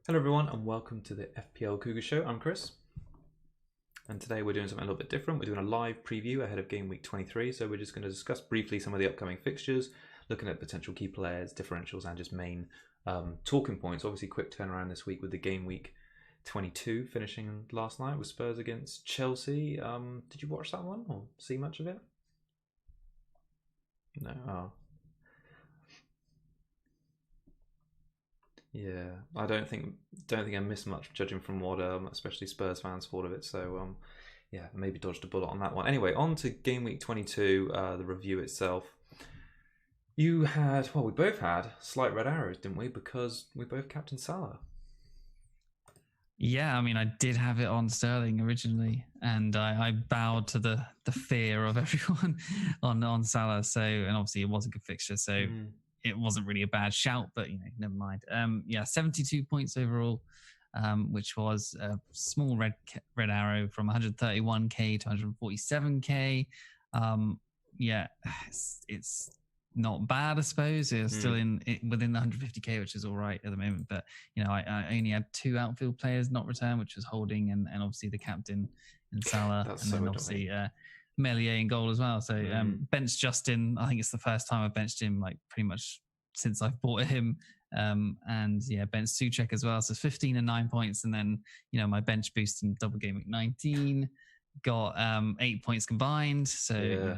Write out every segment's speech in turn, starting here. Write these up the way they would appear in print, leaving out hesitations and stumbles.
Hello everyone and welcome to the FPL Cougars show. I'm Chris and today we're doing something a little bit different. We're doing a live preview ahead of Game Week 23, so we're just going to discuss briefly some of the upcoming fixtures, looking at potential key players, differentials and just main talking points. Obviously quick turnaround this week with the Game Week 22 finishing last night with Spurs against Chelsea. Did you watch that one or see much of it? No. Oh. Yeah, I don't think I missed much judging from what especially Spurs fans thought of it. So yeah, maybe dodged a bullet on that one. Anyway, on to Game Week 22, the review itself. You had, well, we both had slight red arrows, didn't we? Because we both captained Salah. Yeah, I mean, I did have it on Sterling originally, and I bowed to the fear of everyone on Salah. So, and obviously it was a good fixture, so it wasn't really a bad shout, but never mind. Yeah, 72 points overall, which was a small red arrow from 131k to 147k. Yeah, it's not bad, I suppose. It's still within the 150k, which is all right at the moment. But I only had two outfield players not return, which was Holding and obviously the captain in Salah, and so then obviously Melier in goal as well. So benched Justin. I think it's the first time I've benched him like pretty much since I've bought him. And yeah, benched Souček as well. So 15 and 9 points, and then my bench boost in double game week 19 got 8 points combined. So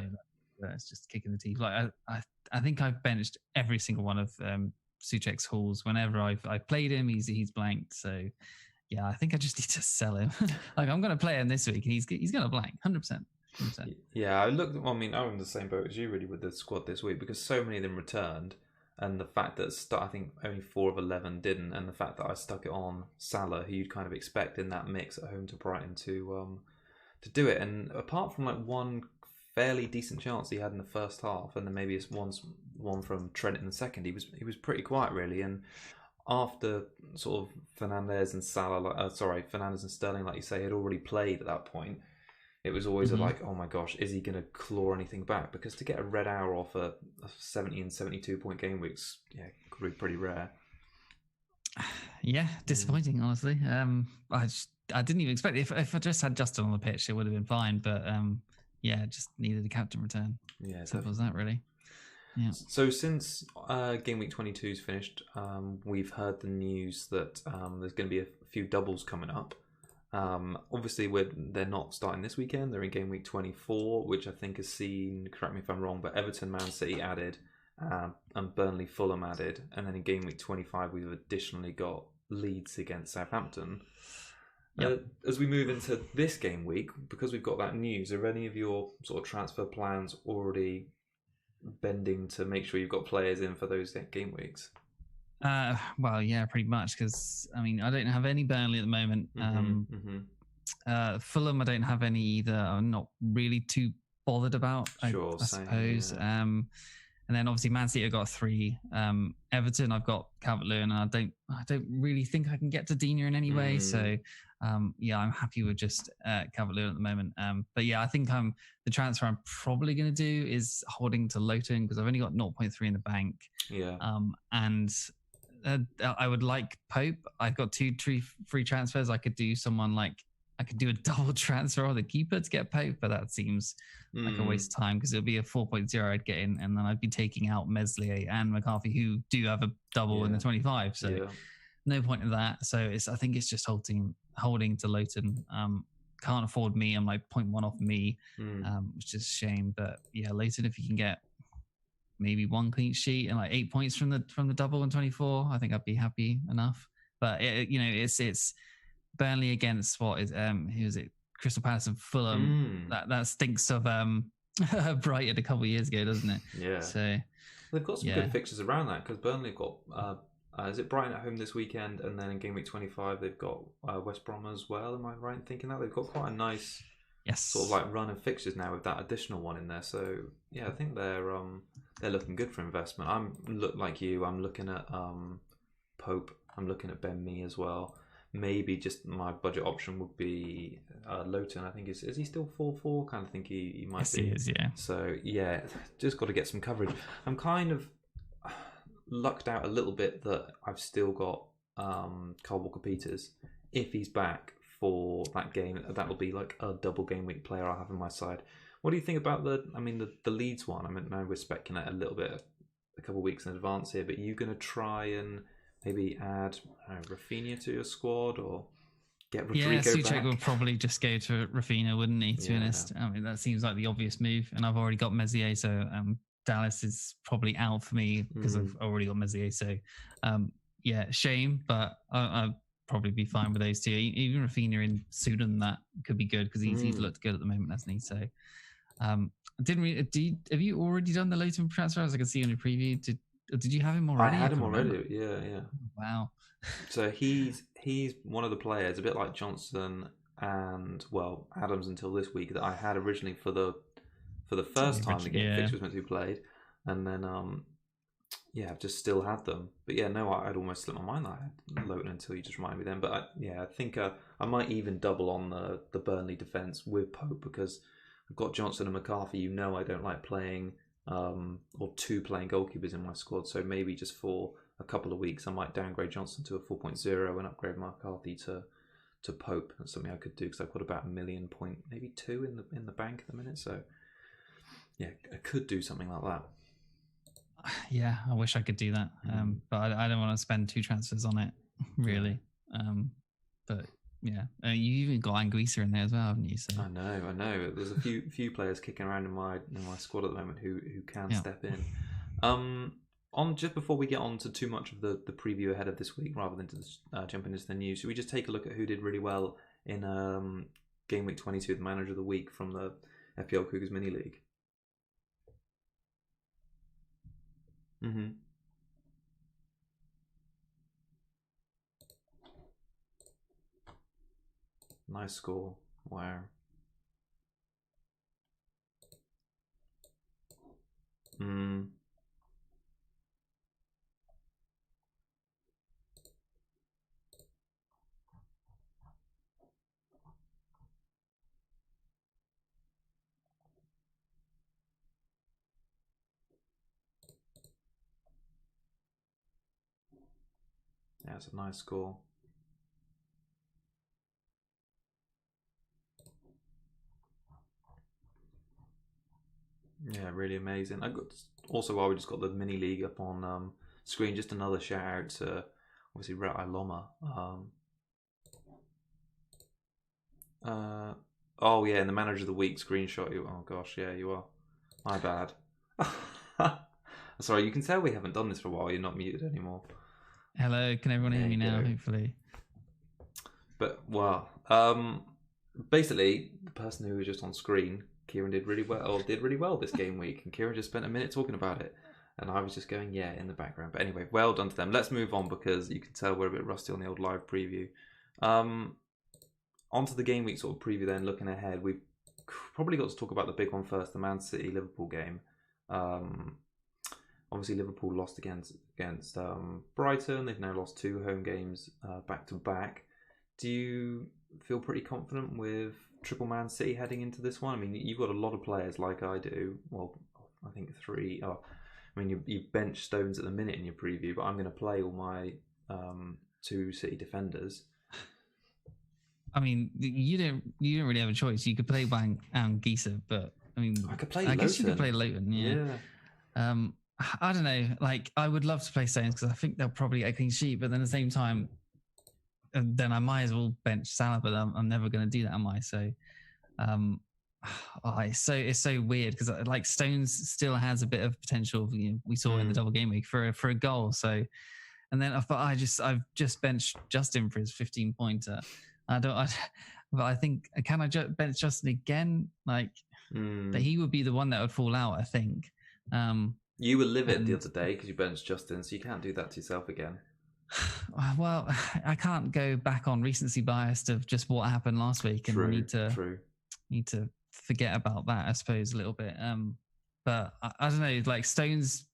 that's just kicking the teeth. Like I think I've benched every single one of Souček's hauls. Whenever I've played him, he's blanked. So yeah, I think I just need to sell him. Like I'm going to play him this week, and he's going to blank 100%. Yeah, I'm in the same boat as you really with the squad this week because so many of them returned, and the fact that I think only 4 of 11 didn't, and the fact that I stuck it on Salah, who you'd kind of expect in that mix at home to Brighton to do it. And apart from like one fairly decent chance he had in the first half, and then maybe it's one from Trent in the second, he was pretty quiet really. And after sort of Fernandes and Sterling, like you say, had already played at that point, it was always like, oh my gosh, is he going to claw anything back? Because to get a red hour off a 70 and 72 point game weeks, could be pretty rare. Yeah, disappointing, honestly. I didn't even expect it. If I just had Justin on the pitch, it would have been fine. But yeah, just needed a captain return. Yeah, simple as that, really. Yeah. So since Game Week 22's finished, we've heard the news that there's going to be a few doubles coming up. Obviously, they're not starting this weekend. They're in Game Week 24, which I think has seen, correct me if I'm wrong, but Everton, Man City added, and Burnley, Fulham added. And then in Game Week 25, we've additionally got Leeds against Southampton. Yep. As we move into this game week, because we've got that news, are any of your sort of transfer plans already bending to make sure you've got players in for those game weeks? Well, yeah, pretty much, because I mean, I don't have any Burnley at the moment. Fulham, I don't have any either. I'm not really too bothered about, I suppose. Yeah. And then obviously Man City, I've got 3. Everton, I've got Calvert-Lewin, and I don't really think I can get to Dina in any way. So yeah, I'm happy with just Calvert-Lewin at the moment. But yeah, I think the transfer I'm probably going to do is Holding to Lowton, because I've only got 0.3 in the bank. Yeah. And I would like Pope. I've got 2 free transfers. I could do a double transfer on the keeper to get Pope, but that seems like a waste of time because it'll be a 4.0 I'd get in, and then I'd be taking out Meslier and McCarthy, who do have a double in the 25. So no point in that. So I think it's just Holding to Lowton. Can't afford me. I'm like 0.1 off me, which is a shame. But yeah, Lowton, if you can get maybe 1 clean sheet and like 8 points from the double and 24, I think I'd be happy enough. But it's Burnley against who is it? Crystal Palace and Fulham. That stinks of Brighton a couple of years ago, doesn't it? Yeah. So they've got some good fixtures around that, because Burnley have got is it Brighton at home this weekend, and then in Game Week 25 they've got West Brom as well. Am I right in thinking that? They've got quite a nice sort of like run of fixtures now with that additional one in there. So yeah, I think they're looking good for investment. I'm looking at Pope. I'm looking at Ben Mee as well. Maybe just my budget option would be Lowton. I think is he still 4-4? Kind of think he might be. Yes, he is, yeah. So yeah, just got to get some coverage. I'm kind of lucked out a little bit that I've still got Kyle Walker-Peters. If he's back for that game, that will be like a double game week player I'll have on my side. What do you think about the Leeds one? I mean, now we're speculating a little bit a couple of weeks in advance here, but are you going to try and maybe add Rafinha to your squad or get Rodrigo back? Souček will probably just go to Rafinha, wouldn't he, to be honest? I mean, that seems like the obvious move, and I've already got Messier, so Dallas is probably out for me because I've already got Messier, so shame, but I'll probably be fine with those two. Even Rafinha in Sudan, that could be good because he's looked good at the moment, hasn't he? So have you already done the Luton transfer, as I can see on your preview? Did you have him already? I had him already. Yeah. Wow. So he's one of the players, a bit like Johnson and Adams until this week, that I had originally for the first time the game fixture was meant to be played, and then I've just still had them. But I'd almost slipped my mind that I had Luton until you just reminded me then. But I think I might even double on the Burnley defence with Pope because I've got Johnson and McCarthy. I don't like playing or two playing goalkeepers in my squad, so maybe just for a couple of weeks I might downgrade Johnson to a 4.0 and upgrade McCarthy to Pope. That's something I could do because I've got about 1 million point, maybe 2 in the bank at the minute. So I could do something like that. Yeah, I wish I could do that, but I don't want to spend 2 transfers on it, really. But you even got Enquiries in there as well, haven't you? So I know. There's a few players kicking around in my squad at the moment who can step in. On just before we get on to too much of the preview ahead of this week, rather than jumping into the news, should we just take a look at who did really well in Gameweek 22, the Manager of the Week from the FPL Cougars Mini League? Nice score. Wow. Yeah, it's a nice score. Yeah, really amazing. I got also, while we just got the mini league up on screen, just another shout out to obviously Rat Loma. In the Manager of the Week screenshot. Oh gosh, yeah, you are. My bad. Sorry, you can tell we haven't done this for a while. You're not muted anymore. Hello, can everyone hear me now? Hopefully. But basically, the person who was just on screen, Kieran did really well this game week, and Kieran just spent a minute talking about it, and I was just going in the background. But anyway, well done to them. Let's move on because you can tell we're a bit rusty on the old live preview. Onto the game week sort of preview then. Looking ahead, we've probably got to talk about the big one first, the Man City Liverpool game. Obviously, Liverpool lost against Brighton. They've now lost 2 home games back to back. Do you feel pretty confident with Triple Man City heading into this one? I mean, you've got a lot of players like I do. Well, I think 3. You bench Stones at the minute in your preview, but I'm going to play all my 2 City defenders. I mean, you don't really have a choice. You could play Wang and Gisa, but I mean, I could play Luton. I guess you could play Luton. Yeah. I don't know. Like, I would love to play Stones because I think they'll probably get a clean sheet. But then at the same time, then I might as well bench Salah. But I'm never going to do that, am I? So, it's so weird because like Stones still has a bit of potential. We saw in the double game week for a goal. So, and then I've just benched Justin for his 15-pointer. But I think, can I bench Justin again? Like, that he would be the one that would fall out. I think. You were livid the other day because you benched Justin, so you can't do that to yourself again. Well, I can't go back on recency bias of just what happened last week, and I need to forget about that, I suppose, a little bit. But I don't know, like Stones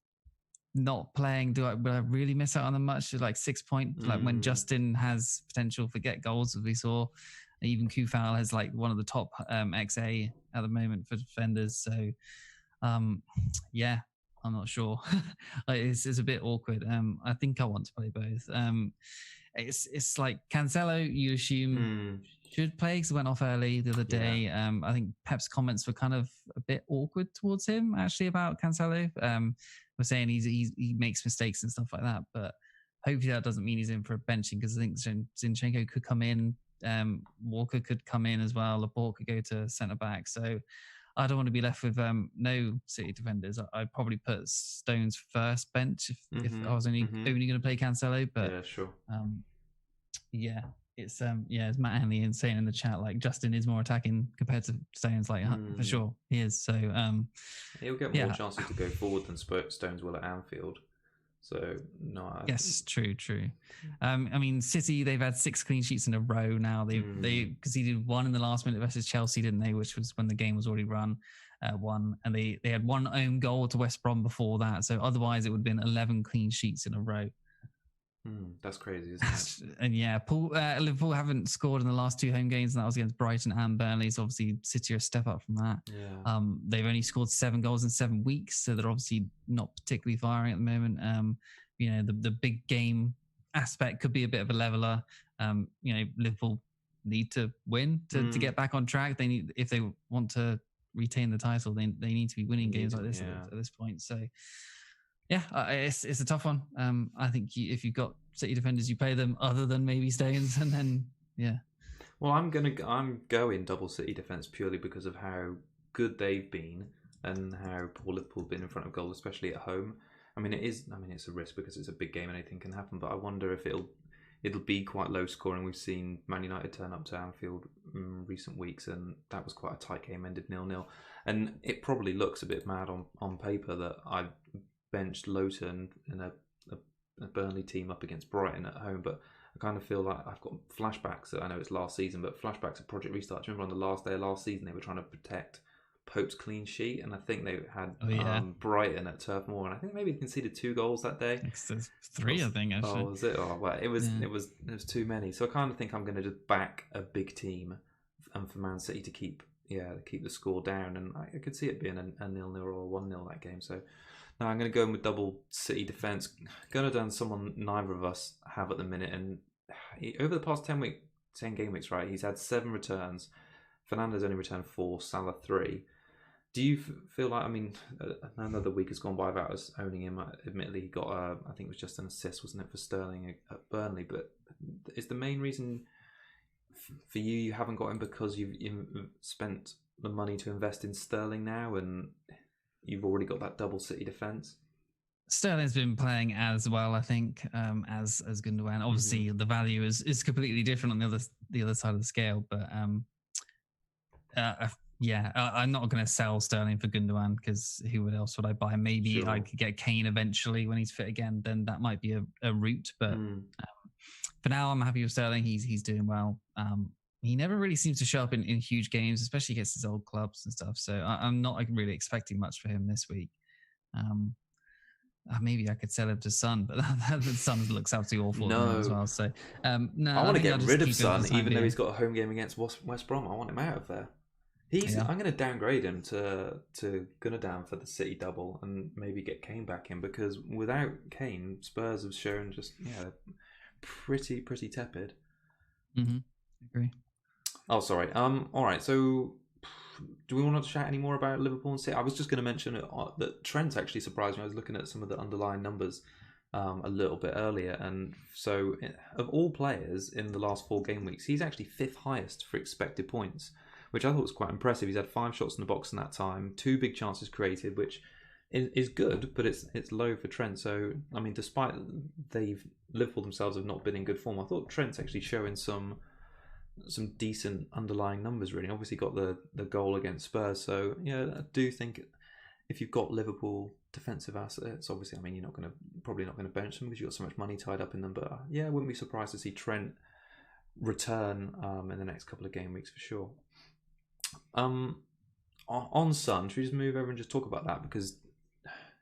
not playing, would I really miss out on them much? Like 6 point, like when Justin has potential for get goals, as we saw. Even Kufal has like one of the top XA at the moment for defenders. So, I'm not sure. It's a bit awkward. I think I want to play both. It's like Cancelo, you assume should play because he went off early the other day. Yeah. I think Pep's comments were kind of a bit awkward towards him actually about Cancelo. We're saying he makes mistakes and stuff like that, but hopefully that doesn't mean he's in for a benching, because I think Zinchenko could come in, Walker could come in as well, Laporte could go to centre back. So I don't want to be left with no City defenders. I'd probably put Stones first bench if I was only going to play Cancelo. But yeah, sure. It's it's Matt Hanley saying in the chat, like, Justin is more attacking compared to Stones, like for sure he is. So he'll get more chances to go forward than Stones will at Anfield. So no. Yes, true. I mean, City, they've had 6 clean sheets in a row now. They conceded 1 in the last minute versus Chelsea, didn't they? Which was when the game was already run. 1, and they had 1 own goal to West Brom before that. So otherwise, it would have been 11 clean sheets in a row. That's crazy, isn't it? And Liverpool haven't scored in the last 2 home games, and that was against Brighton and Burnley. So obviously City are a step up from that. Yeah. They've only scored 7 goals in 7 weeks, so they're obviously not particularly firing at the moment. The big game aspect could be a bit of a leveler. Liverpool need to win to get back on track. They need, if they want to retain the title, they need to be winning games like this at this point. So. Yeah, it's a tough one. I think if you've got City defenders, you play them other than maybe Stones, and then Well, I'm going double City defense purely because of how good they've been and how poor Liverpool have been in front of goal, especially at home. I mean, it's a risk because it's a big game and anything can happen. But I wonder if it'll be quite low scoring. We've seen Man United turn up to Anfield in recent weeks, and that was quite a tight game, ended 0-0. And it probably looks a bit mad on paper that I benched Lowton in a Burnley team up against Brighton at home, but I kind of feel like I've got flashbacks. I know it's last season, but flashbacks of Project Restart. Do you remember on the last day of last season they were trying to protect Pope's clean sheet, and I think they had Brighton at Turf Moor, and I think maybe they conceded 2 goals that day. It's 3, I think. Actually. Oh, was it? Oh, well, it was too many. So I kind of think I'm going to just back a big team, and for Man City to keep the score down, and I could see it being a 0-0 or a 1-0 that game. So. Now I'm going to go in with double City defence. Gundogan, someone neither of us have at the minute, and over the past 10 game weeks, right, he's had 7 returns. Fernandes only returned 4, Salah 3. Do you feel like, I mean, another week has gone by without us owning him? Admittedly, he got, I think it was just an assist, wasn't it, for Sterling at Burnley? But is the main reason for you haven't got him because you've spent the money to invest in Sterling now, and you've already got that double City defence? Sterling's been playing as well, I think, as Gundogan. Obviously, the value is completely different on the other side of the scale. But I'm not going to sell Sterling for Gundogan, because who else would I buy? Maybe I could get Kane eventually when he's fit again. Then that might be a route. But for now, I'm happy with Sterling. He's doing well. He never really seems to show up in huge games, especially against his old clubs and stuff. So I'm not really expecting much for him this week. Maybe I could sell him to Son, but the Son looks absolutely awful as well. So no, I want to get rid of Son, even though he's got a home game against West Brom. I want him out of there. I'm going to downgrade him to Gundogan for the City double, and maybe get Kane back in, because without Kane, Spurs have shown just pretty tepid. Agree. Oh, sorry. All right. So, do we want to chat any more about Liverpool and City? I was just going to mention that Trent actually surprised me. I was looking at some of the underlying numbers a little bit earlier, and so of all players in the last 4 game weeks, he's actually 5th highest for expected points, which I thought was quite impressive. He's had 5 shots in the box in that time, 2 big chances created, which is good, but it's low for Trent. So, I mean, despite Liverpool themselves have not been in good form, I thought Trent's actually showing some decent underlying numbers, really. Obviously got the goal against Spurs, so I do think if you've got Liverpool defensive assets, obviously, I mean, you're probably not going to bench them because you've got so much money tied up in them, but I wouldn't be surprised to see Trent return in the next couple of game weeks for sure. On Son, should we just move over and just talk about that, because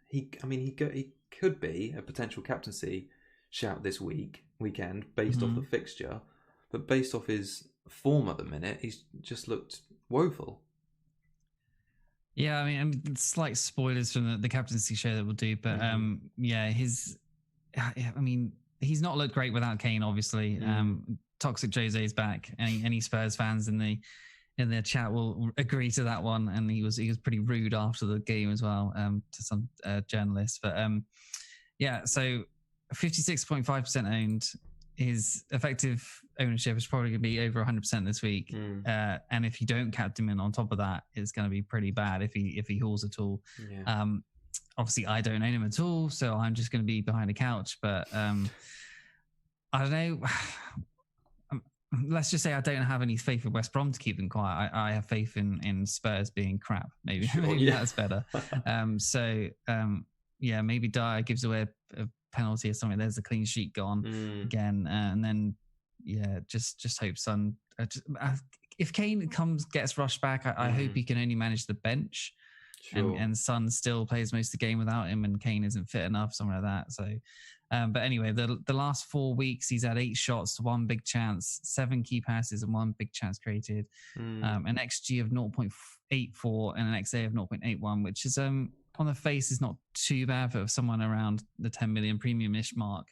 he could be a potential captaincy shout this weekend based off the fixture. But based off his form at the minute, he's just looked woeful. Yeah, I mean, slight spoilers from the captaincy show that we'll do, but yeah, I mean, he's not looked great without Kane, obviously. Toxic Jose's back. Any Spurs fans in the chat will agree to that one, and he was pretty rude after the game as well to some journalists. But yeah, so 56.5% owned. His effective ownership is probably going to be over 100% this week. And if you don't captain him in on top of that, it's going to be pretty bad if he hauls at all. Yeah. Obviously, I don't own him at all, so I'm just going to be behind a couch. But I don't know. Let's just say I don't have any faith in West Brom to keep them quiet. I have faith in Spurs being crap. Maybe that's better. Yeah, maybe Dyer gives away a penalty or something. There's a clean sheet gone again, and then just hope Son. If Kane gets rushed back, I hope he can only manage the bench, and Son still plays most of the game without him, and Kane isn't fit enough, something like that. So, but anyway, the last 4 weeks he's had 8 shots to 1 big chance, 7 key passes and 1 big chance created, an XG of 0.84 and an XA of 0.81, which is on the face is not too bad for someone around the 10 million premium-ish mark.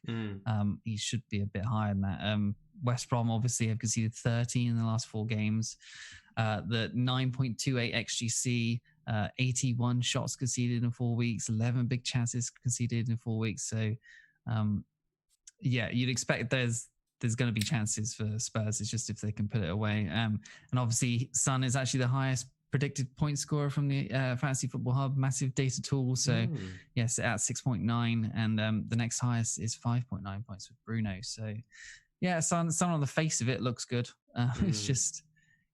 He should be a bit higher than that. West Brom obviously have conceded 30 in the last 4 games. The 9.28 XGC, 81 shots conceded in 4 weeks, 11 big chances conceded in 4 weeks. So, yeah, you'd expect there's going to be chances for Spurs. It's just if they can put it away. And obviously, Son is actually the highest predicted point scorer from the Fantasy Football Hub, massive data tool. So yes, at 6.9, and the next highest is 5.9 points with Bruno. So yeah, Son on the face of it looks good. It's just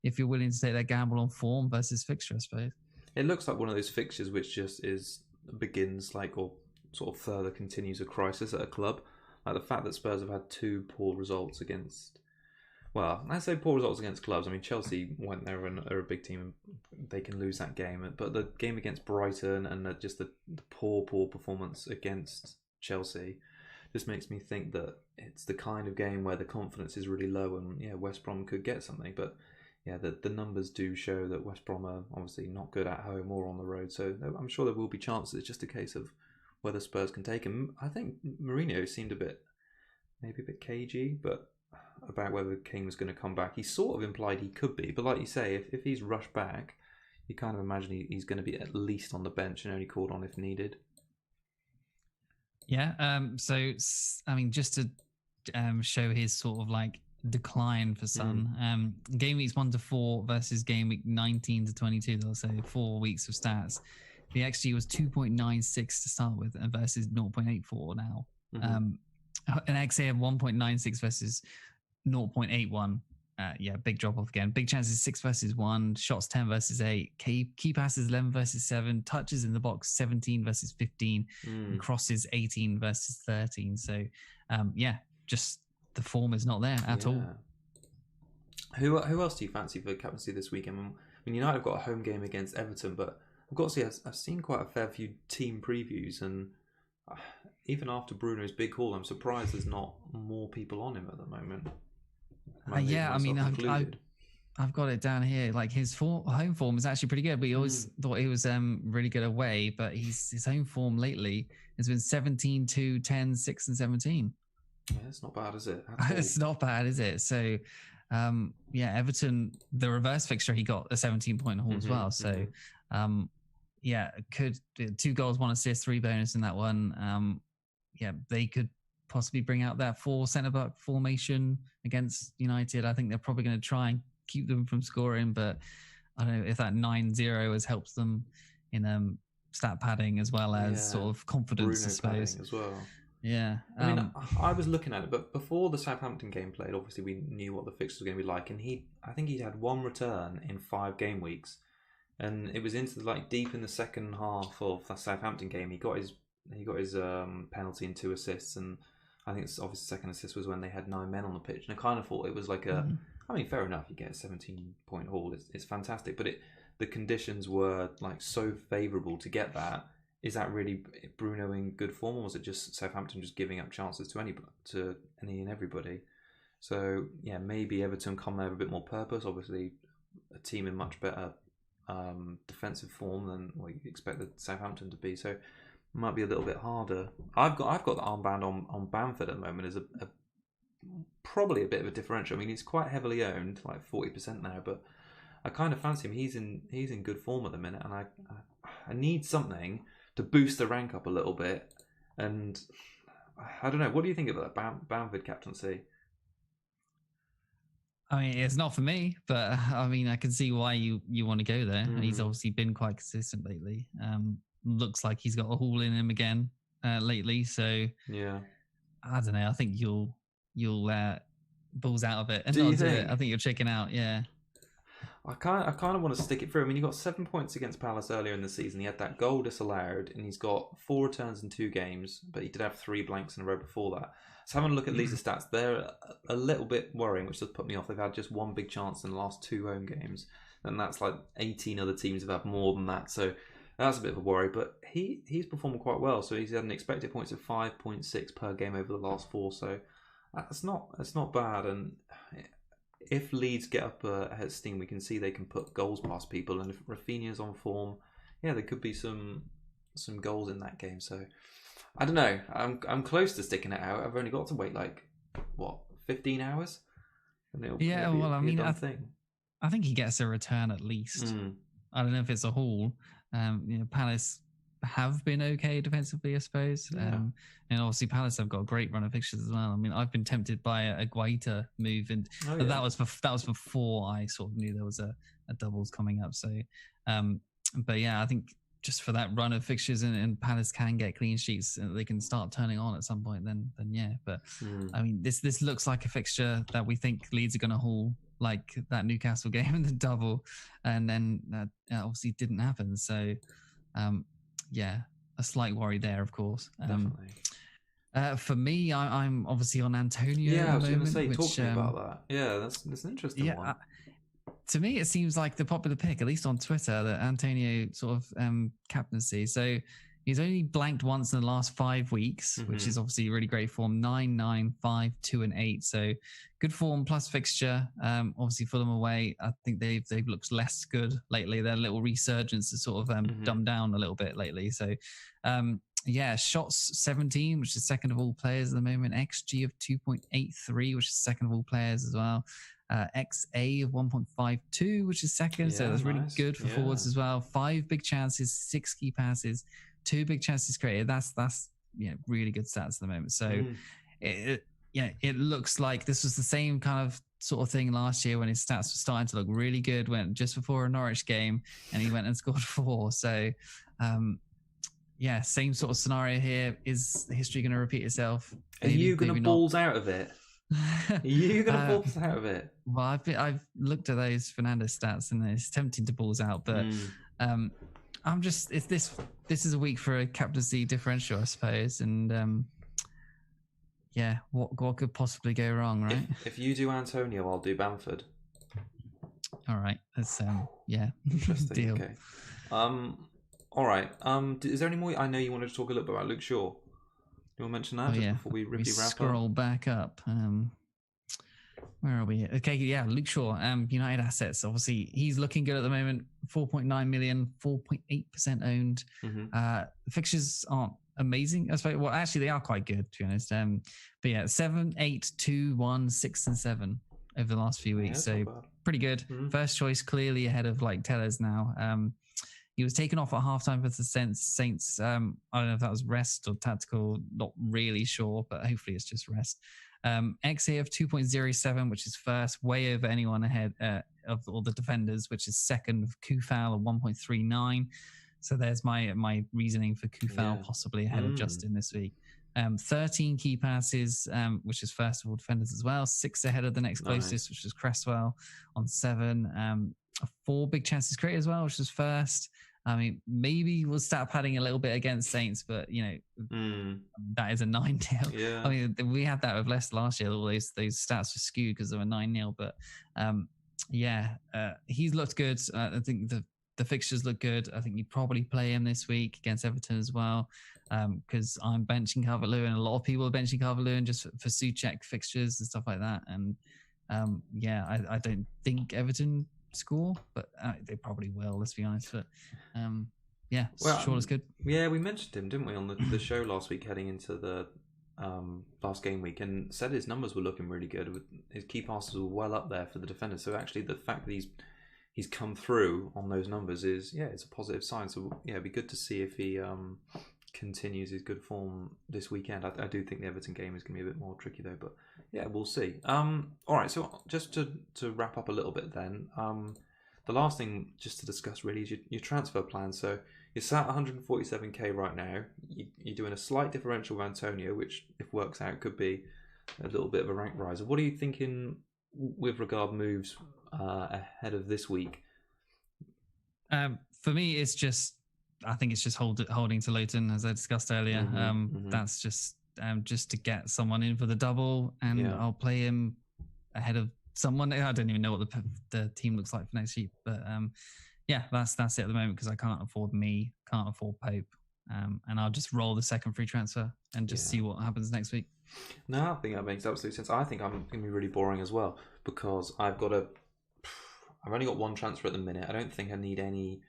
if you're willing to take that gamble on form versus fixture, I suppose. It looks like one of those fixtures which just begins or sort of further continues a crisis at a club. Like the fact that Spurs have had 2 poor results against. Well, I say poor results against clubs. I mean, Chelsea went there and are a big team, and they can lose that game. But the game against Brighton and just the poor performance against Chelsea just makes me think that it's the kind of game where the confidence is really low, and yeah, West Brom could get something. But yeah, the numbers do show that West Brom are obviously not good at home or on the road. So I'm sure there will be chances. It's just a case of whether Spurs can take him. I think Mourinho seemed maybe a bit cagey, but about whether Kane was going to come back. He sort of implied he could be, but like you say, if he's rushed back, you kind of imagine he's going to be at least on the bench and only called on if needed. Yeah, so I mean, just to show his sort of like decline for Son, game weeks 1 to 4 versus game week 19 to 22, they'll say 4 weeks of stats. The XG was 2.96 to start with versus 0.84 now. An XA of 1.96 versus 0.81. Yeah, big drop off again. Big chances 6 versus 1, shots 10 versus 8, key passes 11 versus 7, touches in the box 17 versus 15, and crosses 18 versus 13. So, yeah, just the form is not there at all. Who else do you fancy for captaincy this weekend? I mean, United have got a home game against Everton, but I've got to say I've seen quite a fair few team previews, and even after Bruno's big haul, I'm surprised there's not more people on him at the moment. Yeah, I mean, I've got it down here. Like his home form is actually pretty good. We always thought he was really good away, but his home form lately has been 17, 2, 10, 6, and 17. Yeah, it's not bad, is it? It's not bad, is it? So, yeah, Everton, the reverse fixture, he got a 17-point haul as well. So, yeah, could 2 goals, 1 assist, 3 bonus in that one. Yeah, they could possibly bring out that 4 centre-back formation against United. I think they're probably going to try and keep them from scoring, but I don't know if that 9-0 has helped them in stat padding as well as sort of confidence, Bruno I suppose. As well. Yeah. I mean, I was looking at it, but before the Southampton game played, obviously we knew what the fixture was going to be like, and I think he'd had 1 return in 5 game weeks, and it was into deep in the second half of the Southampton game. He got his penalty and 2 assists, and I think it's obviously second assist was when they had 9 men on the pitch, and I kind of thought it was like I mean, fair enough, you get a 17-point haul, it's fantastic, but the conditions were like so favourable to get that. Is that really Bruno in good form, or was it just Southampton just giving up chances to any and everybody? So yeah, maybe Everton come there with a bit more purpose. Obviously, a team in much better defensive form than what you expected Southampton to be. So it might be a little bit harder. I've got the armband on Bamford at the moment as a probably a bit of a differential. I mean, he's quite heavily owned, like 40% now, but I kind of fancy him. He's in good form at the minute, and I need something to boost the rank up a little bit. And I don't know. What do you think about that Bamford captaincy? I mean, it's not for me, but I mean, I can see why you want to go there. He's obviously been quite consistent lately. Looks like he's got a haul in him again lately. So yeah, I don't know. I think you'll balls out of it and do not you do think? it. I think you're checking out. Yeah. I kind of want to stick it through. I mean, he got 7 points against Palace earlier in the season. He had that goal disallowed, and he's got 4 returns in 2 games, but he did have 3 blanks in a row before that. So having a look at Leeds' stats, they're a little bit worrying, which does put me off. They've had just 1 big chance in the last 2 home games, and that's like 18 other teams have had more than that. So that's a bit of a worry, but he's performed quite well. So he's had an expected points of 5.6 per game over the last 4. So that's not bad. And if Leeds get up ahead of steam, we can see they can put goals past people. And if Rafinha's on form, yeah, there could be some goals in that game. So I don't know. I'm close to sticking it out. I've only got to wait 15 hours. And it'll be I mean, a thing. I think he gets a return at least. I don't know if it's a haul. Palace have been okay defensively, I suppose. Yeah. And obviously Palace have got a great run of fixtures as well. I mean, I've been tempted by a Guaita move, and that was before I sort of knew there was a doubles coming up. So, but yeah, I think just for that run of fixtures and Palace can get clean sheets and they can start turning on at some point, then yeah. But I mean, this looks like a fixture that we think Leeds are going to haul, like that Newcastle game in the double, and then that obviously didn't happen. So, yeah, a slight worry there, of course. Definitely. For me, I'm obviously on Antonio. Yeah, at the I was going to moment, say, talk to me about that. Yeah, that's an interesting one. To me, it seems like the popular pick, at least on Twitter, that Antonio sort of captaincy. So he's only blanked once in the last 5 weeks, which is obviously really great form. 9, 9, 5, 2, and 8. So good form plus fixture. Obviously Fulham away, I think they've looked less good lately. Their little resurgence has sort of dumbed down a little bit lately. So yeah, shots 17, which is second of all players at the moment. XG of 2.83, which is second of all players as well. XA of 1.52, which is second. So that's really good for forwards as well. 5 big chances, 6 key passes, 2 big chances created. That's really good stats at the moment. So it looks like this was the same kind of sort of thing last year when his stats were starting to look really good. Went just before a Norwich game and he went and scored 4. So yeah, same sort of scenario here. Is history going to repeat itself? Are you going to balls out of it? Are you going to balls out of it? Well, I've looked at those Fernandes stats and it's tempting to balls out, but I'm just this is a week for a captaincy differential, I suppose, and yeah, what could possibly go wrong, right? If you do Antonio, I'll do Bamford. All right, that's yeah, interesting. Deal. Okay. All right. Is there any more? I know you wanted to talk a little bit about Luke Shaw. You want to mention that before we wrap scroll up? back up. Where are we? Okay, yeah, Luke Shaw. United assets. Obviously, he's looking good at the moment. 4.9 million, 4.8% owned. Fixtures aren't amazing. I suppose. Well, actually, they are quite good, to be honest. But yeah, 7, 8, 2, 1, 6, and 7 over the last few weeks. So pretty good. First choice, clearly ahead of like Tellers now. He was taken off at halftime for the Saints. I don't know if that was rest or tactical. Not really sure, but hopefully it's just rest. XA of 2.07, which is first, way over anyone ahead of all the defenders, which is second of Kufal of 1.39. So there's my reasoning for Kufal possibly ahead of Justin this week. 13 key passes, which is first of all defenders as well. 6 ahead of the next closest, which is Cresswell on 7. 4 big chances created as well, which is first. I mean, maybe we'll start padding a little bit against Saints, but that is a 9-0. Yeah. I mean, we had that with Leicester last year. All those stats were skewed because they were 9-0. But he's looked good. I think the fixtures look good. I think you'd probably play him this week against Everton as well, because I'm benching Calvert-Lewin. A lot of people are benching Calvert-Lewin just for Souček fixtures and stuff like that. And I don't think Everton score, but they probably will. Let's be honest. But yeah, Well, sure, it's good. Yeah, we mentioned him, didn't we, on the show last week, heading into the last game week, and said his numbers were looking really good. With his key passes were well up there for the defenders. So actually, the fact that he's come through on those numbers is it's a positive sign. So it'd be good to see if he continues his good form this weekend. I do think the Everton game is going to be a bit more tricky though, but yeah, we'll see. All right, so just to wrap up a little bit then, the last thing just to discuss really is your transfer plan. So you're sat 147k right now. You're doing a slight differential with Antonio, which if works out could be a little bit of a rank riser. What are you thinking with regard moves ahead of this week? For me, I think it's just holding to Luton, as I discussed earlier. That's just to get someone in for the double, and I'll play him ahead of someone. I don't even know what the team looks like for next week, but that's it at the moment because I can't afford Pope, and I'll just roll the second free transfer and just see what happens next week. No, I think that makes absolute sense. I think I'm going to be really boring as well because I've only got one transfer at the minute. I don't think I need any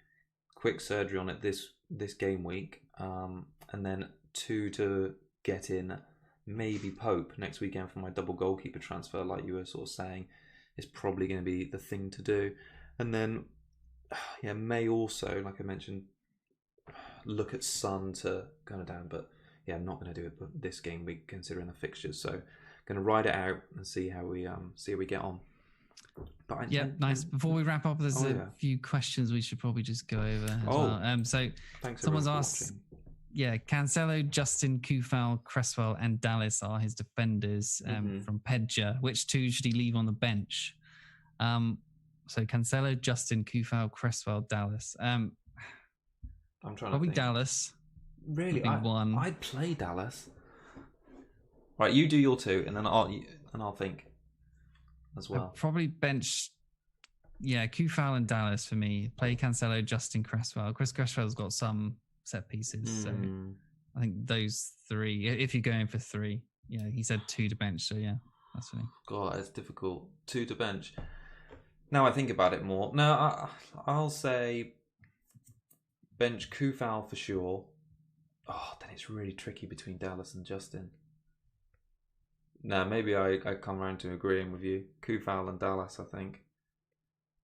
quick surgery on it this game week, and then 2 to get in, maybe Pope next weekend for my double goalkeeper transfer, like you were sort of saying, is probably going to be the thing to do. And then may also, like I mentioned, look at Son to kind of down, but I'm not going to do it this game week considering the fixtures. So going to ride it out and see how we get on. But nice. Before we wrap up, there's a few questions we should probably just go over as well. So someone's asked, Cancelo, Justin, Kufal, Cresswell, and Dallas are his defenders from Pedja. Which 2 should he leave on the bench? So Cancelo, Justin, Kufal, Cresswell, Dallas. I'm trying to probably think. Dallas. Really, I'd play Dallas. Right, you do your 2, and then I'll think as well. I'd probably bench, Kufal and Dallas for me. Play Cancelo, Justin, Cresswell. Cresswell's got some set pieces, so I think those 3. If you're going for 3, he said 2 to bench, so that's for me. God, it's difficult. 2 to bench. Now I think about it more. No, I'll say bench Kufal for sure. Oh, then it's really tricky between Dallas and Justin. No, maybe I come around to agreeing with you. Kufal and Dallas, I think.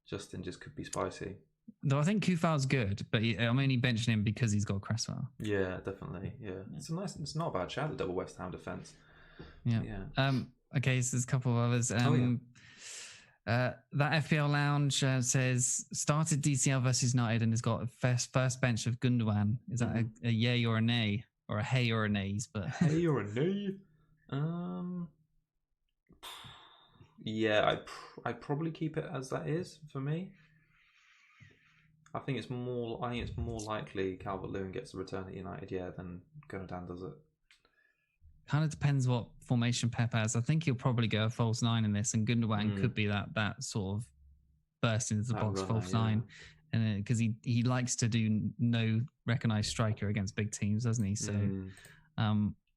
Justin just could be spicy. Though I think Kufal's good, but I'm only benching him because he's got Cresswell. Yeah, definitely. Yeah, it's not a bad shout. The double West Ham defense. Yeah. Okay, so there's a couple of others. That FPL Lounge says started DCL versus United and has got a first bench of Gundogan. Is that a yay or a nay, or a hey or a nays? But hey or a nay? I'd probably keep it as that is for me. I think it's more likely Calvert-Lewin gets a return at United, than Gundogan does it. Kind of depends what formation Pep has. I think he'll probably go a false 9 in this, and Gundogan could be that sort of burst into the box false 9, and because he likes to do no recognised striker against big teams, doesn't he? So,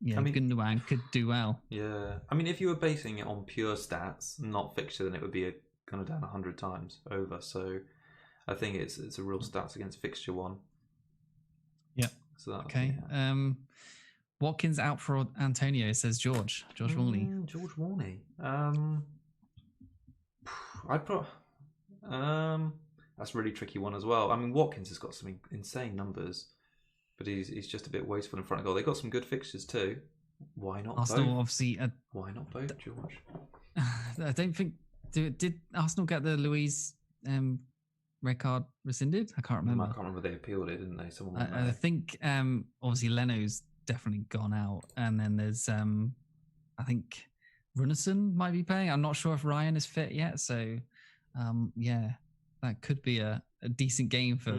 Gundogan could do well. Yeah, I mean, if you were basing it on pure stats, not fixture, then it would be a Gundogan 100 times over. So, I think it's a real stats against fixture one. Yeah. So okay. Watkins out for Antonio, says George Morley. George Morley. That's a really tricky one as well. I mean, Watkins has got some insane numbers, but he's just a bit wasteful in front of goal. They've got some good fixtures too. Why not Arsenal, both? obviously. Why not both, George? I don't think. Did Arsenal get the Luiz red card rescinded? I can't remember. I can't remember. They appealed it, didn't they? I think obviously Leno's definitely gone out, and then there's I think Runarsson might be playing. I'm not sure if Ryan is fit yet, so that could be a decent game for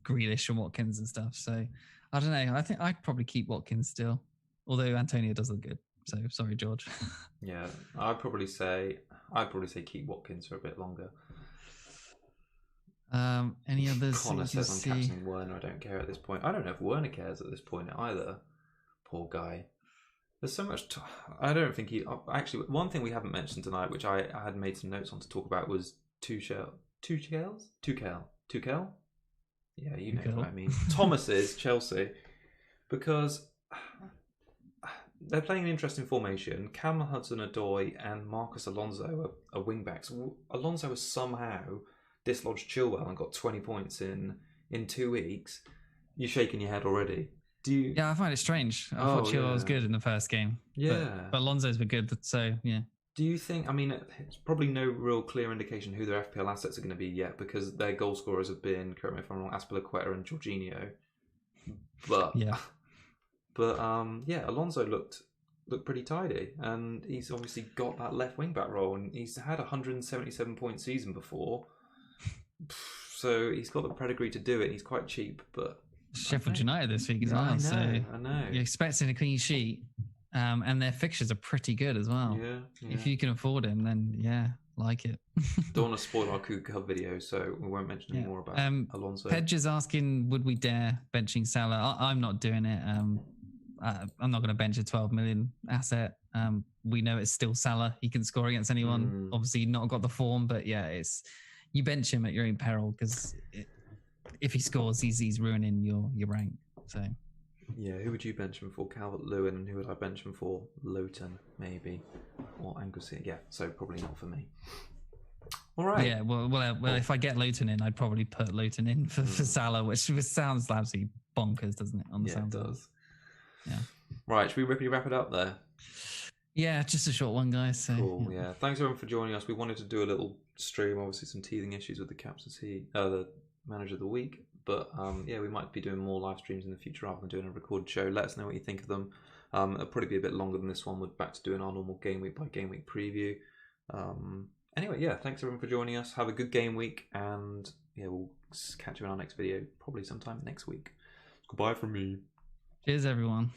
Grealish and Watkins and stuff. So I don't know. I think I'd probably keep Watkins still, although Antonio does look good. So sorry, George. Yeah, I'd probably say keep Watkins for a bit longer. Any others? Connor says I'm captaining Werner. I don't care at this point. I don't know if Werner cares at this point either. Poor guy. There's so much. I don't think he. Actually, one thing we haven't mentioned tonight, which I had made some notes on to talk about, was Tuchel Tuchel. Yeah, you know what I mean. Thomas's Chelsea, because they're playing an interesting formation. Cameron Hudson-Odoi and Marcus Alonso are wing-backs. Alonso has somehow dislodged Chilwell and got 20 points in 2 weeks. You're shaking your head already. Yeah, I find it strange. I thought Chilwell was good in the first game. Yeah. But Alonso's been good, so yeah. Do you think, I mean, it's probably no real clear indication who their FPL assets are going to be yet, because their goal scorers have been, correct me if I'm wrong, Azpilicueta and Jorginho. But Alonso looked pretty tidy, and he's obviously got that left wing back role, and he's had a 177 point season before, so he's got the pedigree to do it. He's quite cheap, but Sheffield United this week as well. I know. You're expecting a clean sheet, and their fixtures are pretty good as well. Yeah. If you can afford him, then like it. Don't want to spoil our Cougar Hub video, so we won't mention any more about Alonso. Pedge is asking, would we dare benching Salah? I'm not doing it. I'm not going to bench a 12 million asset. We know it's still Salah. He can score against anyone. Obviously, not got the form, but yeah, you bench him at your own peril, because if he scores, he's ruining your rank. So yeah, who would you bench him for? Calvert-Lewin, and who would I bench him for? Lowton, maybe, or Anglesey. Yeah, so probably not for me. All right. Yeah, well, if I get Lowton in, I'd probably put Lowton in for Salah, which sounds absolutely bonkers, doesn't it? It does. Yeah. Right, should we wrap it up there? Yeah, just a short one, guys. So, cool. Yeah. Thanks everyone for joining us. We wanted to do a little stream. Obviously, some teething issues with the captaincy, the manager of the week. But we might be doing more live streams in the future rather than doing a recorded show. Let us know what you think of them. It'll probably be a bit longer than this one. We're back to doing our normal game week by game week preview. Anyway, yeah, thanks everyone for joining us. Have a good game week, and we'll catch you in our next video probably sometime next week. Goodbye from me. Cheers, everyone.